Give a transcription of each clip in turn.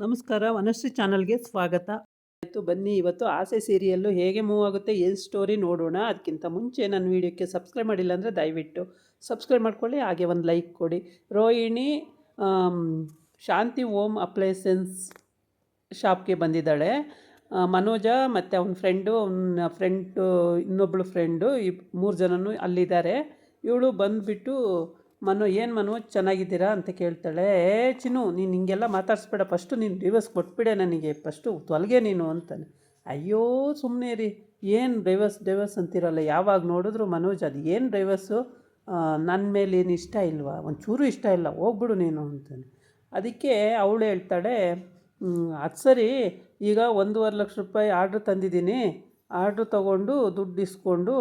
ನಮಸ್ಕಾರ, ವನಶ್ರೀ ಚಾನಲ್ಗೆ ಸ್ವಾಗತ. ಆಯಿತು, ಬನ್ನಿ ಇವತ್ತು ಆಸೆ ಸೀರಿಯಲ್ಲು ಹೇಗೆ ಮೂವ್ ಆಗುತ್ತೆ, ಏನು ಸ್ಟೋರಿ ನೋಡೋಣ. ಅದಕ್ಕಿಂತ ಮುಂಚೆ ನನ್ನ ವೀಡಿಯೋಕ್ಕೆ ಸಬ್ಸ್ಕ್ರೈಬ್ ಮಾಡಿಲ್ಲ ಅಂದರೆ ದಯವಿಟ್ಟು ಸಬ್ಸ್ಕ್ರೈಬ್ ಮಾಡ್ಕೊಳ್ಳಿ, ಹಾಗೆ ಒಂದು ಲೈಕ್ ಕೊಡಿ. ರೋಹಿಣಿ ಶಾಂತಿ ಓಮ್ ಅಪ್ಲೈಸೆನ್ಸ್ ಶಾಪ್ಗೆ ಬಂದಿದ್ದಾಳೆ. ಮನೋಜ ಮತ್ತು ಅವನ ಫ್ರೆಂಡು ಇನ್ನೊಬ್ಬಳು ಫ್ರೆಂಡು ಮೂರು ಜನನೂ ಅಲ್ಲಿದ್ದಾರೆ. ಇವಳು ಬಂದುಬಿಟ್ಟು ಏನು ಚೆನ್ನಾಗಿದ್ದೀರಾ ಅಂತ ಕೇಳ್ತಾಳೆ. ಚಿನ್ನು, ನೀನು ಹಿಂಗೆಲ್ಲ ಮಾತಾಡಿಸ್ಬೇಡ, ಫಸ್ಟು ನೀನು ಡಿವೋರ್ಸ್ ಕೊಟ್ಬಿಡೆ ನನಗೆ, ಫಸ್ಟು ತೊಲಗೆ ನೀನು ಅಂತಾನೆ. ಅಯ್ಯೋ ಸುಮ್ಮನೆ ರೀ, ಏನು ಡೈವರ್ಸ್ ಅಂತಿರಲ್ಲ, ಯಾವಾಗ ನೋಡಿದ್ರು ಮನೋಜ್ ಅದು ಏನು ಡೈವರ್ಸು, ನನ್ನ ಮೇಲೆ ಏನು ಇಷ್ಟ ಇಲ್ವಾ, ಒಂಚೂರು ಇಷ್ಟ ಇಲ್ಲ, ಹೋಗ್ಬಿಡು ನೀನು ಅಂತಾನೆ. ಅದಕ್ಕೆ ಅವಳು ಹೇಳ್ತಾಳೆ, ಅದು ಸರಿ, ಈಗ 1.5 ಲಕ್ಷ ರೂಪಾಯಿ ಆರ್ಡ್ರ್ ತಂದಿದ್ದೀನಿ, ಆರ್ಡ್ರ್ ತೊಗೊಂಡು ದುಡ್ಡು ಇಸ್ಕೊಂಡು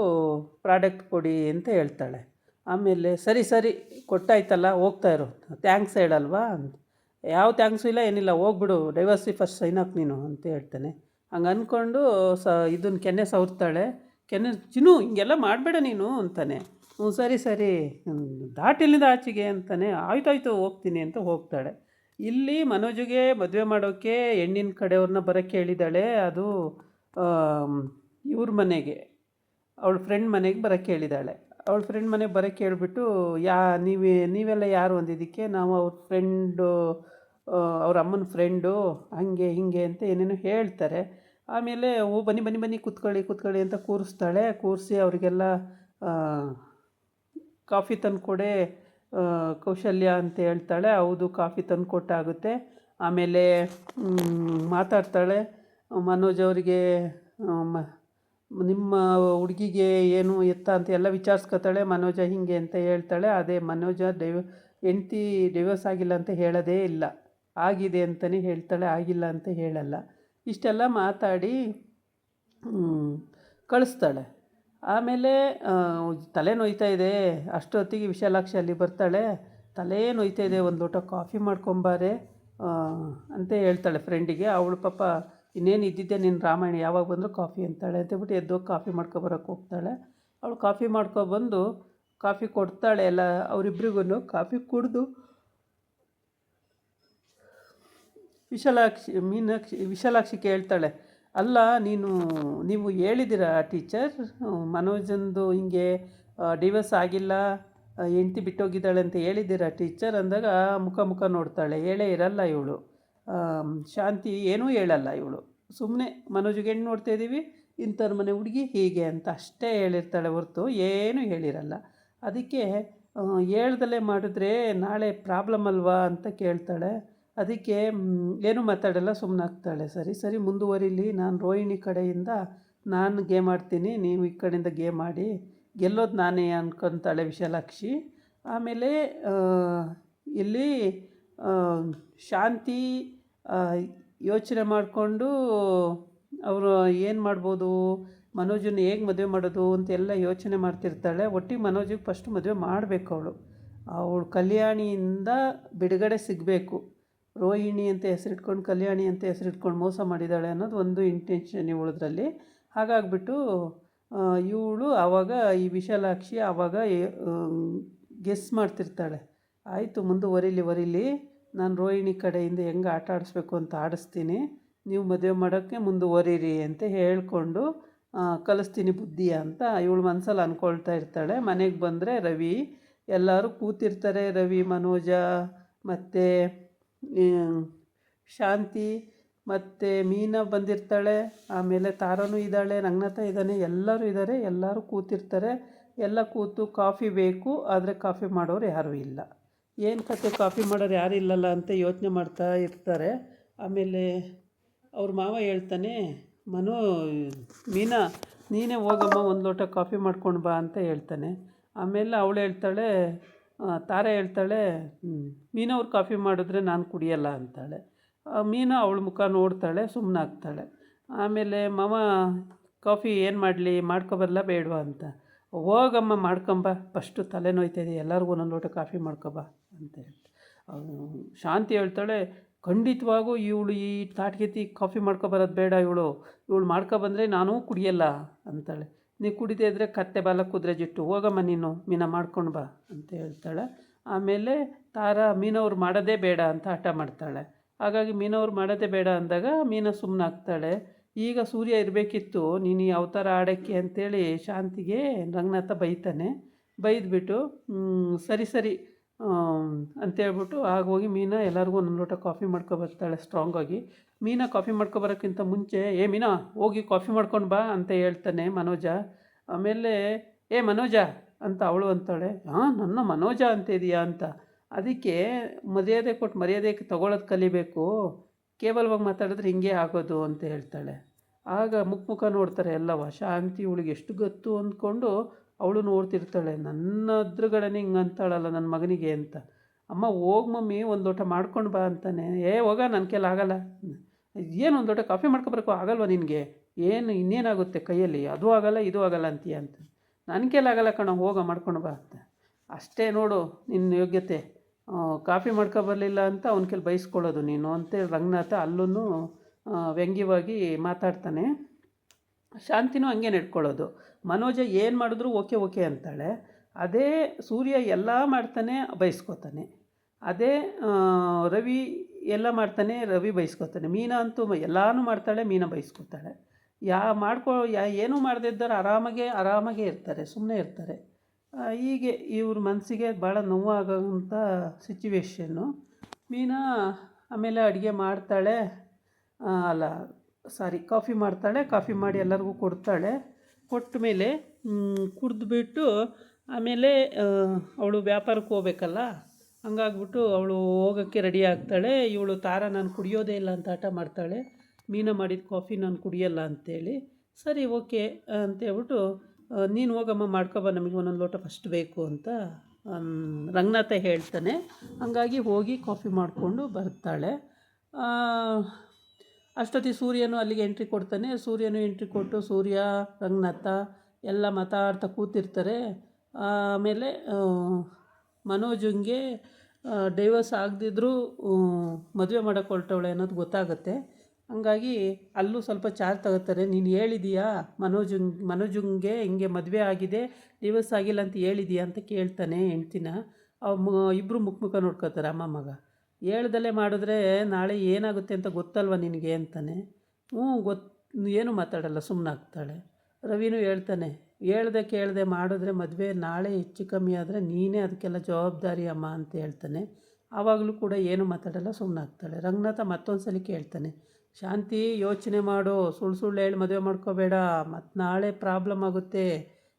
ಪ್ರಾಡಕ್ಟ್ ಕೊಡಿ ಅಂತ ಹೇಳ್ತಾಳೆ. ಆಮೇಲೆ ಸರಿ ಕೊಟ್ಟಾಯ್ತಲ್ಲ, ಹೋಗ್ತಾ ಇರು, ಥ್ಯಾಂಕ್ಸ್ ಹೇಳಲ್ವಾ ಅಂತ. ಯಾವ ಥ್ಯಾಂಕ್ಸು ಇಲ್ಲ, ಏನಿಲ್ಲ, ಹೋಗ್ಬಿಡು, ಡೈವರ್ಸಿ ಫಸ್ಟ್ ಸೈನ್ ಹಾಕಿ ನೀನು ಅಂತ ಹೇಳ್ತಾನೆ. ಹಂಗೆ ಅಂದ್ಕೊಂಡು ಇದನ್ನು ಕೆನ್ನೆ ಸವರ್ತಾಳೆ. ಚಿನ್ನು ಹಿಂಗೆಲ್ಲ ಮಾಡಬೇಡ ನೀನು ಅಂತಾನೆ. ಸರಿ ದಾಟಿಲ್ಲಿಂದ ಆಚೆಗೆ ಅಂತಾನೆ. ಆಯ್ತಾಯ್ತು ಹೋಗ್ತೀನಿ ಅಂತ ಹೋಗ್ತಾಳೆ. ಇಲ್ಲಿ ಮನೋಜಿಗೆ ಮದುವೆ ಮಾಡೋಕ್ಕೆ ಹೆಣ್ಣಿನ ಕಡೆಯವ್ರನ್ನ ಬರೋಕ್ಕೆ ಹೇಳಿದ್ದಾಳೆ. ಅದು ಇವ್ರ ಮನೆಗೆ, ಅವಳ ಫ್ರೆಂಡ್ ಮನೆಗೆ ಬರೋಕ್ಕೆ ಹೇಳಿದ್ದಾಳೆ. ಅವಳ ಫ್ರೆಂಡ್ ಮನೆಗೆ ಬರೋಕ್ಕೆ ಹೇಳ್ಬಿಟ್ಟು, ನೀವೆಲ್ಲ ಯಾರು ಅಂದಿದ್ದಕ್ಕೆ, ನಾವು ಅವ್ರ ಫ್ರೆಂಡು, ಅವ್ರ ಅಮ್ಮನ ಫ್ರೆಂಡು, ಹಾಗೆ ಹೀಗೆ ಅಂತ ಏನೇನೋ ಹೇಳ್ತಾರೆ. ಆಮೇಲೆ ಬನ್ನಿ ಕೂತ್ಕೊಳ್ಳಿ ಅಂತ ಕೂರಿಸ್ತಾಳೆ. ಕೂರಿಸಿ ಅವರಿಗೆಲ್ಲ ಕಾಫಿ ತಂದುಕೊಡೆ ಕೌಶಲ್ಯ ಅಂತ ಹೇಳ್ತಾಳೆ. ಹೌದು, ಕಾಫಿ ತಂದು ಕೊಟ್ಟಾಗುತ್ತೆ. ಆಮೇಲೆ ಮಾತಾಡ್ತಾಳೆ. ಮನೋಜ್ ಅವರಿಗೆ ನಿಮ್ಮ ಹುಡುಗಿಗೆ ಏನು ಎತ್ತ ಅಂತ ಎಲ್ಲ ವಿಚಾರಿಸ್ಕೊತಾಳೆ. ಮನೋಜ ಹೀಗೆ ಅಂತ ಹೇಳ್ತಾಳೆ. ಅದೇ ಮನೋಜ ಹೆಂಡ್ತಿ ಡಿವೋರ್ಸ್ ಆಗಿಲ್ಲ ಅಂತ ಹೇಳೋದೇ ಇಲ್ಲ, ಆಗಿದೆ ಅಂತಲೇ ಹೇಳ್ತಾಳೆ, ಆಗಿಲ್ಲ ಅಂತ ಹೇಳಲ್ಲ. ಇಷ್ಟೆಲ್ಲ ಮಾತಾಡಿ ಕಳಿಸ್ತಾಳೆ. ಆಮೇಲೆ ತಲೆ ನೋಯ್ತಾ ಇದೆ, ಅಷ್ಟೊತ್ತಿಗೆ ವಿಶಾಲಾಕ್ಷಿ ಅಲ್ಲಿ ಬರ್ತಾಳೆ. ತಲೆ ನೋಯ್ತಾ ಇದೆ, ಒಂದು ಲೋಟ ಕಾಫಿ ಮಾಡ್ಕೊಂಬಾರೆ ಅಂತ ಹೇಳ್ತಾಳೆ ಫ್ರೆಂಡಿಗೆ. ಅವಳು ಪಾಪ ಇನ್ನೇನು ಇದ್ದಿದ್ದೆ ನಿನ್ನ ರಾಮಾಯಣ, ಯಾವಾಗ ಬಂದರೂ ಕಾಫಿ ಅಂತಾಳೆ ಅಂತೇಳ್ಬಿಟ್ಟು ಎದ್ದೋಗಿ ಕಾಫಿ ಮಾಡ್ಕೊಬರೋಕ್ಕೆ ಹೋಗ್ತಾಳೆ. ಅವಳು ಕಾಫಿ ಮಾಡ್ಕೊಬಂದು ಕಾಫಿ ಕೊಡ್ತಾಳೆ. ಎಲ್ಲ ಅವರಿಬ್ರಿಗೂ ಕಾಫಿ ಕುಡಿದು ವಿಶಾಲಾಕ್ಷಿ ಕೇಳ್ತಾಳೆ, ಅಲ್ಲ ನೀವು ಹೇಳಿದ್ದೀರಾ ಟೀಚರ್, ಮನೋಜಂದು ಹಿಂಗೆ ಡಿವೋರ್ಸ್ ಆಗಿಲ್ಲ, ಹೆಂಡ್ತಿ ಬಿಟ್ಟೋಗಿದ್ದಾಳೆ ಅಂತ ಹೇಳಿದ್ದೀರಾ ಟೀಚರ್ ಅಂದಾಗ ಮುಖ ನೋಡ್ತಾಳೆ. ಹೇಳೇ ಇರಲ್ಲ ಇವಳು. ಶಾಂತಿ ಏನೂ ಹೇಳಲ್ಲ ಇವಳು, ಸುಮ್ಮನೆ ಮನೋಜಿಗೆ ಹೆಣ್ಣು ನೋಡ್ತಾಯಿದ್ದೀವಿ, ಇಂಥವ್ರ ಮನೆ ಹುಡುಗಿ ಹೀಗೆ ಅಂತ ಅಷ್ಟೇ ಹೇಳಿರ್ತಾಳೆ ಹೊರತು ಏನೂ ಹೇಳಿರಲ್ಲ. ಅದಕ್ಕೆ ಹೇಳ್ದಲ್ಲೇ ಮಾಡಿದ್ರೆ ನಾಳೆ ಪ್ರಾಬ್ಲಮ್ ಅಲ್ವಾ ಅಂತ ಕೇಳ್ತಾಳೆ. ಅದಕ್ಕೆ ಏನೂ ಮಾತಾಡಲ್ಲ, ಸುಮ್ಮನಾಗ್ತಾಳೆ. ಸರಿ ಮುಂದುವರಿಲಿ, ನಾನು ರೋಹಿಣಿ ಕಡೆಯಿಂದ ನಾನು ಗೇಮ್ ಆಡ್ತೀನಿ, ನೀವು ಈ ಕಡೆಯಿಂದ ಗೇಮ್ ಆಡಿ, ಗೆಲ್ಲೋದು ನಾನೇ ಅನ್ಕೊತಾಳೆ ವಿಶಾಲಾಕ್ಷಿ. ಆಮೇಲೆ ಇಲ್ಲಿ ಶಾಂತಿ ಯೋಚನೆ ಮಾಡಿಕೊಂಡು ಅವರು ಏನು ಮಾಡ್ಬೋದು, ಮನೋಜನ್ನು ಹೇಗೆ ಮದುವೆ ಮಾಡೋದು ಅಂತೆಲ್ಲ ಯೋಚನೆ ಮಾಡ್ತಿರ್ತಾಳೆ. ಒಟ್ಟಿಗೆ ಮನೋಜಿಗೆ ಫಸ್ಟು ಮದುವೆ ಮಾಡಬೇಕು. ಅವಳು ಕಲ್ಯಾಣಿಯಿಂದ ಬಿಡುಗಡೆ ಸಿಗಬೇಕು. ರೋಹಿಣಿ ಅಂತ ಹೆಸರಿಟ್ಕೊಂಡು, ಕಲ್ಯಾಣಿ ಅಂತ ಹೆಸರಿಟ್ಕೊಂಡು ಮೋಸ ಮಾಡಿದ್ದಾಳೆ ಅನ್ನೋದು ಒಂದು ಇಂಟೆನ್ಷನ್ ಇವಳದ್ರಲ್ಲಿ. ಹಾಗಾಗ್ಬಿಟ್ಟು ಇವಳು ಆವಾಗ ಈ ವಿಶಾಲಾಕ್ಷಿ ಆವಾಗ ಗೆಸ್ ಮಾಡ್ತಿರ್ತಾಳೆ. ಆಯಿತು, ಮುಂದುವರಿಲಿ, ನಾನು ರೋಹಿಣಿ ಕಡೆಯಿಂದ ಹೆಂಗೆ ಆಟ ಆಡಿಸ್ಬೇಕು ಅಂತ ಆಡಿಸ್ತೀನಿ, ನೀವು ಮದುವೆ ಮಾಡೋಕ್ಕೆ ಮುಂದುವರಿರಿ ಅಂತ ಹೇಳ್ಕೊಂಡು ಕಲಿಸ್ತೀನಿ ಬುದ್ಧಿಯ ಅಂತ ಇವಳು ಮನಸ್ಸಲ್ಲಿ ಅಂದ್ಕೊಳ್ತಾ ಇರ್ತಾಳೆ. ಮನೆಗೆ ಬಂದರೆ ರವಿ ಎಲ್ಲರೂ ಕೂತಿರ್ತಾರೆ. ರವಿ, ಮನೋಜ ಮತ್ತು ಶಾಂತಿ ಮತ್ತು ಮೀನಾ ಬಂದಿರ್ತಾಳೆ. ಆಮೇಲೆ ತಾರನೂ ಇದ್ದಾಳೆ, ರಂಗನಾಥ ಇದ್ದಾನೆ, ಎಲ್ಲರೂ ಇದ್ದಾರೆ. ಎಲ್ಲರೂ ಕೂತಿರ್ತಾರೆ. ಎಲ್ಲ ಕೂತು ಕಾಫಿ ಬೇಕು, ಆದರೆ ಕಾಫಿ ಮಾಡೋರು ಯಾರೂ ಇಲ್ಲ. ಏನು ಕತೆ, ಕಾಫಿ ಮಾಡೋರು ಯಾರೂ ಇಲ್ಲಲ್ಲ ಅಂತ ಯೋಚನೆ ಮಾಡ್ತಾ ಇರ್ತಾರೆ. ಆಮೇಲೆ ಅವ್ರ ಮಾವ ಹೇಳ್ತಾನೆ, ಮೀನಾ ನೀನೇ ಹೋಗಮ್ಮ, ಒಂದು ಲೋಟ ಕಾಫಿ ಮಾಡ್ಕೊಂಡು ಬಾ ಅಂತ ಹೇಳ್ತಾನೆ. ಆಮೇಲೆ ಅವಳು ಹೇಳ್ತಾಳೆ, ತಾರ ಹೇಳ್ತಾಳೆ, ಮೀನವ್ರು ಕಾಫಿ ಮಾಡಿದ್ರೆ ನಾನು ಕುಡಿಯಲ್ಲ ಅಂತಾಳೆ. ಮೀನಾ ಅವಳ ಮುಖ ನೋಡ್ತಾಳೆ, ಸುಮ್ಮನಾಗ್ತಾಳೆ. ಆಮೇಲೆ ಮಾವ ಕಾಫಿ ಏನು ಮಾಡಲಿ, ಮಾಡ್ಕೊಬರಲ್ಲ ಬೇಡವಾ ಅಂತ. ಹೋಗಮ್ಮ ಮಾಡ್ಕೊಂಬ, ಫಸ್ಟು ತಲೆ ನೋಯ್ತಾಯಿದೆ, ಎಲ್ಲರಿಗೂ ಒಂದೊಂದು ಲೋಟ ಕಾಫಿ ಮಾಡ್ಕೊಬಾ ಅಂತ ಹೇಳ್ತಾ. ಶಾಂತಿ ಹೇಳ್ತಾಳೆ, ಖಂಡಿತವಾಗೂ ಇವಳು ಈ ತಾಟ್ಗೆತಿ ಕಾಫಿ ಮಾಡ್ಕೊಬರೋದು ಬೇಡ, ಇವಳು ಮಾಡ್ಕೊಬಂದರೆ ನಾನೂ ಕುಡಿಯಲ್ಲ ಅಂತಾಳೆ. ನೀವು ಕುಡಿದೇ ಇದ್ದರೆ ಕತ್ತೆ ಬಾಲ ಕುದುರೆ ಜಿಟ್ಟು, ಹೋಗಮ್ಮ ನೀನು ಮೀನಾ ಮಾಡ್ಕೊಂಡು ಬಾ ಅಂತ ಹೇಳ್ತಾಳೆ. ಆಮೇಲೆ ತಾರ ಮೀನವ್ರು ಮಾಡೋದೇ ಬೇಡ ಅಂತ ಹಠ ಮಾಡ್ತಾಳೆ. ಹಾಗಾಗಿ ಮೀನವ್ರು ಮಾಡೋದೇ ಬೇಡ ಅಂದಾಗ ಮೀನ ಸುಮ್ಮನಾಗ್ತಾಳೆ. ಈಗ ಸೂರ್ಯ ಇರಬೇಕಿತ್ತು ನೀನು ಈ ಅವತಾರ ಆಡೋಕ್ಕೆ ಅಂತೇಳಿ ಶಾಂತಿಗೆ ರಂಗನಾಥ ಬೈತಾನೆ. ಬೈದ್ಬಿಟ್ಟು ಸರಿ ಸರಿ ಅಂತೇಳ್ಬಿಟ್ಟು ಆಗೋಗಿ ಮೀನಾ ಎಲ್ಲರಿಗೂ ಒಂದೊಂದು ಲೋಟ ಕಾಫಿ ಮಾಡ್ಕೊಬರ್ತಾಳೆ ಸ್ಟ್ರಾಂಗಾಗಿ. ಮೀನಾ ಕಾಫಿ ಮಾಡ್ಕೊಬರೋಕ್ಕಿಂತ ಮುಂಚೆ ಮೀನಾ ಹೋಗಿ ಕಾಫಿ ಮಾಡ್ಕೊಂಡು ಬಾ ಅಂತ ಹೇಳ್ತಾನೆ ಮನೋಜ. ಆಮೇಲೆ ಮನೋಜ ಅಂತ ಅವಳು ಅಂತಾಳೆ. ನನ್ನ ಮನೋಜ ಅಂತಿದೀಯಾ ಅಂತ. ಅದಕ್ಕೆ ಮರ್ಯಾದೆ ಕೊಟ್ಟು ಮರ್ಯಾದೆ ತೊಗೊಳೋದು ಕಲಿಬೇಕು, ಕೇವಲವಾಗಿ ಮಾತಾಡಿದ್ರೆ ಹಿಂಗೆ ಆಗೋದು ಅಂತ ಹೇಳ್ತಾಳೆ. ಆಗ ಮುಖ ನೋಡ್ತಾರೆ ಎಲ್ಲವ. ಶಾಂತಿ ಇವಳಿಗೆ ಎಷ್ಟು ಗೊತ್ತು ಅಂದ್ಕೊಂಡು ಅವಳು ನೋಡ್ತಿರ್ತಾಳೆ. ನನ್ನ ಎದುರುಗಡೆನೇ ಹಿಂಗೆ ಅಂತಾಳಲ್ಲ ನನ್ನ ಮಗನಿಗೆ ಅಂತ. ಅಮ್ಮ ಹೋಗಿ ಮಮ್ಮಿ ಒಂದು ಲೋಟ ಮಾಡ್ಕೊಂಡು ಬಾ ಅಂತಾನೆ. ಹೋಗ ನನ್ನ ಕೈಲಿ ಆಗಲ್ಲ. ಏನು ಒಂದು ಲೋಟ ಕಾಫಿ ಮಾಡ್ಕೊಬರಕ್ಕೂ ಆಗಲ್ವ ನಿನಗೆ? ಏನು ಇನ್ನೇನಾಗುತ್ತೆ ಕೈಯಲ್ಲಿ? ಅದು ಆಗಲ್ಲ ಇದು ಆಗಲ್ಲ ಅಂತೀಯ ಅಂತ. ನನ್ನ ಕೈಲಿ ಆಗಲ್ಲ ಕಣ, ಹೋಗ ಮಾಡ್ಕೊಂಡು ಬಾ ಅಂತ. ಅಷ್ಟೇ ನೋಡು ನಿನ್ನ ಯೋಗ್ಯತೆ, ಕಾಫಿ ಮಾಡ್ಕೊಬರಲಿಲ್ಲ ಅಂತ ಅವನ ಕೈಲಿ ಬೈಸ್ಕೊಳ್ಳೋದು ನೀನು ಅಂತೇಳಿ ರಂಗನಾಥ ಅಲ್ಲೂ ವ್ಯಂಗ್ಯವಾಗಿ ಮಾತಾಡ್ತಾನೆ. ಶಾಂತಿನೂ ಹಂಗೆ ನಡ್ಕೊಳ್ಳೋದು. ಮನೋಜ ಏನು ಮಾಡಿದ್ರು ಓಕೆ ಓಕೆ ಅಂತಾಳೆ. ಅದೇ ಸೂರ್ಯ ಎಲ್ಲ ಮಾಡ್ತಾನೆ ಬೈಸ್ಕೋತಾನೆ. ಅದೇ ರವಿ ಎಲ್ಲ ಮಾಡ್ತಾನೆ, ರವಿ ಬೈಸ್ಕೋತಾನೆ. ಮೀನಾ ಅಂತೂ ಎಲ್ಲನೂ ಮಾಡ್ತಾಳೆ, ಮೀನಾ ಬೈಸ್ಕೋತಾಳೆ. ಏನೂ ಮಾಡದೇ ಇದ್ದಾರೆ ಆರಾಮಾಗೆ ಇರ್ತಾರೆ, ಸುಮ್ಮನೆ ಇರ್ತಾರೆ. ಹೀಗೆ ಇವ್ರ ಮನಸ್ಸಿಗೆ ಭಾಳ ನೋವಾಗೋಂಥ ಸಿಚುವೇಶನ್ನು. ಮೀನಾ ಆಮೇಲೆ ಅಡುಗೆ ಮಾಡ್ತಾಳೆ, ಕಾಫಿ ಮಾಡ್ತಾಳೆ. ಕಾಫಿ ಮಾಡಿ ಎಲ್ಲರಿಗೂ ಕೊಡ್ತಾಳೆ. ಕೊಟ್ಟ ಮೇಲೆ ಕುಡಿದ್ಬಿಟ್ಟು ಆಮೇಲೆ ಅವಳು ವ್ಯಾಪಾರಕ್ಕೆ ಹೋಗ್ಬೇಕಲ್ಲ, ಹಂಗಾಗ್ಬಿಟ್ಟು ಅವಳು ಹೋಗೋಕ್ಕೆ ರೆಡಿ ಆಗ್ತಾಳೆ. ಇವಳು ತಾರಾ ನಾನು ಕುಡಿಯೋದೇ ಇಲ್ಲ ಅಂತ ಹಠ ಮಾಡ್ತಾಳೆ. ಮೀನಾ ಮಾಡಿದ ಕಾಫಿ ನಾನು ಕುಡಿಯೋಲ್ಲ ಅಂತೇಳಿ. ಸರಿ ಓಕೆ ಅಂತೇಳ್ಬಿಟ್ಟು ನೀನು ಹೋಗಮ್ಮ ಮಾಡ್ಕೊಬ, ನಮಗೆ ಒಂದೊಂದು ಲೋಟ ಫಸ್ಟ್ ಬೇಕು ಅಂತ ರಂಗನಾಥ ಹೇಳ್ತಾನೆ. ಹಂಗಾಗಿ ಹೋಗಿ ಕಾಫಿ ಮಾಡಿಕೊಂಡು ಬರ್ತಾಳೆ. ಅಷ್ಟೊತ್ತಿಗೆ ಸೂರ್ಯನು ಅಲ್ಲಿಗೆ ಎಂಟ್ರಿ ಕೊಡ್ತಾನೆ. ಸೂರ್ಯನು ಎಂಟ್ರಿ ಕೊಟ್ಟು ಸೂರ್ಯ ರಂಗನಾಥ ಎಲ್ಲ ಮಾತಾಡ್ತಾ ಕೂತಿರ್ತಾರೆ. ಆಮೇಲೆ ಮನೋಜಂಗೆ ಡೈವರ್ಸ್ ಆಗದಿದ್ರೂ ಮದುವೆ ಮಾಡೋಕ್ಕೆ ಹೊರಟವಳೆ ಅನ್ನೋದು ಗೊತ್ತಾಗುತ್ತೆ. ಹಂಗಾಗಿ ಅಲ್ಲೂ ಸ್ವಲ್ಪ ಚಾರ್ಜ್ ತಗೋತಾರೆ. ನೀನು ಹೇಳಿದೀಯಾ ಮನೋಜಂಗೆ ಹಿಂಗೆ ಮದುವೆ ಆಗಿದೆ, ಡಿವೋರ್ಸ್ ಆಗಿಲ್ಲ ಅಂತ ಹೇಳಿದೀಯಾ ಅಂತ ಕೇಳ್ತಾನೆ ಹೆಂಡ್ತಿನ. ಇಬ್ಬರು ಮುಖ ನೋಡ್ಕೋತಾರೆ ಅಮ್ಮ ಮಗ. ಹೇಳ್ದಲ್ಲೇ ಮಾಡಿದ್ರೆ ನಾಳೆ ಏನಾಗುತ್ತೆ ಅಂತ ಗೊತ್ತಲ್ವ ನಿನಗೆ ಅಂತಾನೆ. ಏನು ಮಾತಾಡಲ್ಲ, ಸುಮ್ಮನಾಗ್ತಾಳೆ. ರವಿನೂ ಹೇಳ್ತಾನೆ, ಹೇಳ್ದೆ ಕೇಳದೆ ಮಾಡಿದ್ರೆ ಮದುವೆ ನಾಳೆ ಹೆಚ್ಚು ಕಮ್ಮಿ ಆದರೆ ನೀನೇ ಅದಕ್ಕೆಲ್ಲ ಜವಾಬ್ದಾರಿ ಅಮ್ಮ ಅಂತ ಹೇಳ್ತಾನೆ. ಆವಾಗಲೂ ಕೂಡ ಏನು ಮಾತಾಡಲ್ಲ, ಸುಮ್ಮನಾಗ್ತಾಳೆ. ರಂಗನಾಥ ಮತ್ತೊಂದು ಸಲ ಕೇಳ್ತಾನೆ, ಶಾಂತಿ ಯೋಚನೆ ಮಾಡು, ಸುಳ್ಳು ಹೇಳಿ ಮದುವೆ ಮಾಡ್ಕೋಬೇಡ, ಮತ್ತು ನಾಳೆ ಪ್ರಾಬ್ಲಮ್ ಆಗುತ್ತೆ,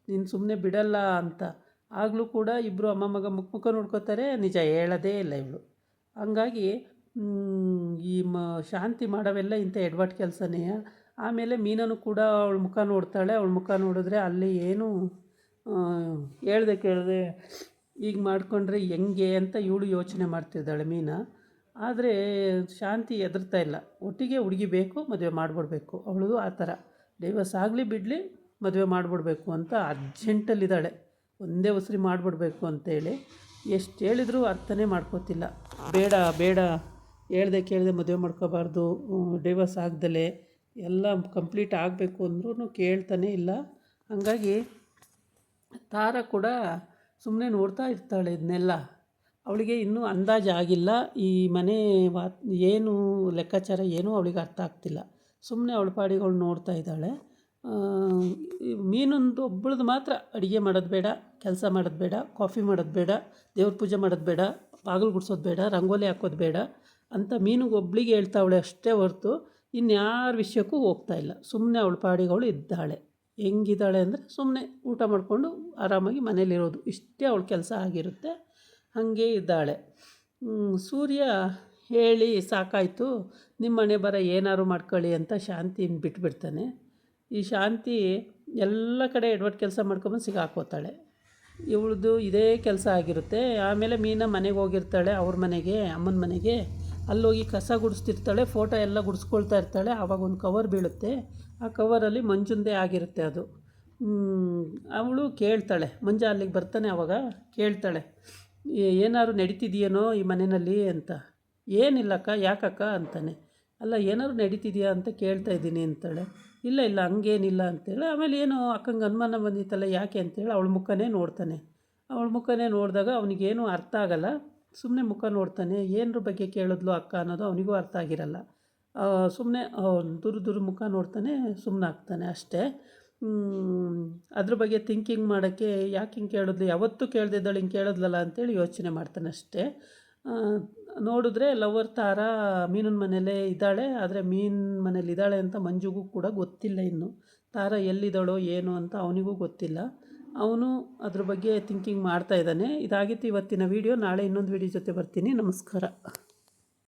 ನೀನು ಸುಮ್ಮನೆ ಬಿಡಲ್ಲ ಅಂತ. ಆಗಲೂ ಕೂಡ ಇಬ್ಬರು ಅಮ್ಮ ಮಗ ಮುಖ ನೋಡ್ಕೋತಾರೆ. ನಿಜ ಹೇಳೋದೇ ಇಲ್ಲ ಇವಳು. ಹಂಗಾಗಿ ಈ ಶಾಂತಿ ಮಾಡೋವೆಲ್ಲ ಇಂಥ ಎಡವಟ್ಟು ಕೆಲಸನೇ. ಆಮೇಲೆ ಮೀನನು ಕೂಡ ಅವಳ ಮುಖ ನೋಡ್ತಾಳೆ. ಅವಳ ಮುಖ ನೋಡಿದ್ರೆ ಅಲ್ಲಿ ಏನು ಹೇಳ್ದೆ ಕೇಳದೆ ಈಗ ಮಾಡಿಕೊಂಡ್ರೆ ಹೆಂಗೆ ಅಂತ ಇವಳು ಯೋಚನೆ ಮಾಡ್ತಿದ್ದಾಳೆ ಮೀನಾ. ಆದರೆ ಶಾಂತಿ ಹೆದರ್ತಾ ಇಲ್ಲ. ಒಟ್ಟಿಗೆ ಹುಡುಗಿ ಬೇಕು, ಮದುವೆ ಮಾಡಿಬಿಡ್ಬೇಕು. ಅವಳು ಆ ಥರ ಡೈವರ್ಸ್ ಆಗಲಿ ಬಿಡಲಿ ಮದುವೆ ಮಾಡಿಬಿಡ್ಬೇಕು ಅಂತ ಅರ್ಜೆಂಟಲ್ಲಿದ್ದಾಳೆ. ಒಂದೇ ಉಸಿರಿ ಮಾಡಿಬಿಡ್ಬೇಕು ಅಂತೇಳಿ. ಎಷ್ಟು ಹೇಳಿದರೂ ಅರ್ಥನೇ ಮಾಡ್ಕೋತಿಲ್ಲ. ಬೇಡ ಬೇಡ, ಹೇಳ್ದೆ ಕೇಳದೆ ಮದುವೆ ಮಾಡ್ಕೋಬಾರ್ದು, ಡೈವರ್ಸ್ ಆಗ್ದಲೇ ಎಲ್ಲ ಕಂಪ್ಲೀಟ್ ಆಗಬೇಕು ಅಂದ್ರೂ ಕೇಳ್ತಾನೆ ಇಲ್ಲ. ಹಾಗಾಗಿ ತಾರಾ ಕೂಡ ಸುಮ್ಮನೆ ನೋಡ್ತಾ ಇರ್ತಾಳೆ ಇದನ್ನೆಲ್ಲ. ಅವಳಿಗೆ ಇನ್ನೂ ಅಂದಾಜು ಆಗಿಲ್ಲ ಈ ಮನೆ ಏನು ಲೆಕ್ಕಾಚಾರ ಏನೂ ಅವಳಿಗೆ ಅರ್ಥ ಆಗ್ತಿಲ್ಲ. ಸುಮ್ಮನೆ ಅವಳ ಪಾಡಿಗೆ ಅವಳು ನೋಡ್ತಾ ಇದ್ದಾಳೆ. ಮೀನೊಂದು ಒಬ್ಬಳದು ಮಾತ್ರ ಅಡುಗೆ ಮಾಡೋದು ಬೇಡ, ಕೆಲಸ ಮಾಡೋದು ಬೇಡ, ಕಾಫಿ ಮಾಡೋದು ಬೇಡ, ದೇವ್ರ ಪೂಜೆ ಮಾಡೋದು ಬೇಡ, ಬಾಗಿಲು ಗುಡಿಸೋದು ಬೇಡ, ರಂಗೋಲಿ ಹಾಕೋದು ಬೇಡ ಅಂತ ಮೀನಿಗೆ ಒಬ್ಳಿಗೆ ಹೇಳ್ತಾವಳೆ ಅಷ್ಟೇ ಹೊರತು ಇನ್ಯಾರ ವಿಷಯಕ್ಕೂ ಹೋಗ್ತಾ ಇಲ್ಲ. ಸುಮ್ಮನೆ ಅವಳ ಪಾಡಿಗೆ ಅವಳು ಇದ್ದಾಳೆ. ಹೆಂಗಿದ್ದಾಳೆ ಅಂದರೆ ಸುಮ್ಮನೆ ಊಟ ಮಾಡಿಕೊಂಡು ಆರಾಮಾಗಿ ಮನೇಲಿರೋದು, ಇಷ್ಟೇ ಅವಳ ಕೆಲಸ ಆಗಿರುತ್ತೆ. ಹಾಗೆ ಇದ್ದಾಳೆ. ಸೂರ್ಯ ಹೇಳಿ ಸಾಕಾಯಿತು, ನಿಮ್ಮ ಮನೆ ಬರ ಏನಾರು ಮಾಡ್ಕೊಳ್ಳಿ ಅಂತ ಶಾಂತಿನ ಬಿಟ್ಬಿಡ್ತಾನೆ. ಈ ಶಾಂತಿ ಎಲ್ಲ ಕಡೆ ಎಡವಟ್ಟು ಕೆಲಸ ಮಾಡ್ಕೊಂಬಂದು ಸಿಗಾಕೋತಾಳೆ. ಇವಳದು ಇದೇ ಕೆಲಸ ಆಗಿರುತ್ತೆ. ಆಮೇಲೆ ಮೀನಾ ಮನೆಗೆ ಹೋಗಿರ್ತಾಳೆ, ಅವ್ರ ಮನೆಗೆ, ಅಮ್ಮನ ಮನೆಗೆ. ಅಲ್ಲೋಗಿ ಕಸ ಗುಡಿಸ್ತಿರ್ತಾಳೆ, ಫೋಟೋ ಎಲ್ಲ ಗುಡಿಸ್ಕೊಳ್ತಾ ಇರ್ತಾಳೆ. ಆವಾಗ ಒಂದು ಕವರ್ ಬೀಳುತ್ತೆ. ಆ ಕವರಲ್ಲಿ ಮಂಜುಂದೇ ಆಗಿರುತ್ತೆ ಅದು. ಅವಳು ಕೇಳ್ತಾಳೆ, ಮಂಜ ಅಲ್ಲಿಗೆ ಬರ್ತಾನೆ. ಆವಾಗ ಕೇಳ್ತಾಳೆ, ಏನಾದ್ರು ನಡೀತಿದೆಯೇನೋ ಈ ಮನೆಯಲ್ಲಿ ಅಂತ. ಏನಿಲ್ಲಕ್ಕ, ಯಾಕಕ್ಕ ಅಂತಾನೆ. ಅಲ್ಲ ಏನಾದ್ರು ನಡೀತಿದೆಯಾ ಅಂತ ಕೇಳ್ತಾ ಇದ್ದೀನಿ ಅಂತಾಳೆ. ಇಲ್ಲ ಇಲ್ಲ ಹಂಗೇನಿಲ್ಲ ಅಂತೇಳಿ. ಆಮೇಲೆ ಏನೋ ಅಕ್ಕಂಗೆ ಅನುಮಾನ ಬಂದಿತ್ತಲ್ಲ, ಯಾಕೆ ಅಂತೇಳಿ ಅವಳ ಮುಖನೇ ನೋಡ್ತಾನೆ. ಅವಳ ಮುಖನೇ ನೋಡಿದಾಗ ಅವನಿಗೇನು ಅರ್ಥ ಆಗಲ್ಲ. ಸುಮ್ಮನೆ ಮುಖ ನೋಡ್ತಾನೆ. ಏನರ ಬಗ್ಗೆ ಕೇಳಿದ್ಲು ಅಕ್ಕ ಅನ್ನೋದು ಅವನಿಗೂ ಅರ್ಥ ಆಗಿರಲ್ಲ. ಸುಮ್ಮನೆ ದುರು ಮುಖ ನೋಡ್ತಾನೆ, ಸುಮ್ಮನಾಗ್ತಾನೆ ಅಷ್ಟೇ. ಅದ್ರ ಬಗ್ಗೆ ಥಿಂಕಿಂಗ್ ಮಾಡೋಕ್ಕೆ ಯಾಕೆ ಹಿಂಗೆ ಕೇಳಿದ್ಲು, ಯಾವತ್ತೂ ಕೇಳ್ದಿದ್ದಳು ಹಿಂಗೆ ಕೇಳಿದ್ಲಲ್ಲ ಅಂತೇಳಿ ಯೋಚನೆ ಮಾಡ್ತಾನೆ ಅಷ್ಟೇ. ನೋಡಿದ್ರೆ ಲವರ್ ತಾರಾ ಮೀನನ ಮನೆಯಲ್ಲೇ ಇದ್ದಾಳೆ. ಆದರೆ ಮೀನು ಮನೇಲಿ ಇದ್ದಾಳೆ ಅಂತ ಮಂಜುಗೂ ಕೂಡ ಗೊತ್ತಿಲ್ಲ ಇನ್ನು. ತಾರಾ ಎಲ್ಲಿದ್ದಾಳೋ ಏನು ಅಂತ ಅವನಿಗೂ ಗೊತ್ತಿಲ್ಲ. ಅವನು ಅದ್ರ ಬಗ್ಗೆ ಥಿಂಕಿಂಗ್ ಮಾಡ್ತಾ ಇದ್ದಾನೆ. ಇದಾಗಿತ್ತು ಇವತ್ತಿನ ವೀಡಿಯೋ. ನಾಳೆ ಇನ್ನೊಂದು ವೀಡಿಯೋ ಜೊತೆ ಬರ್ತೀನಿ. ನಮಸ್ಕಾರ.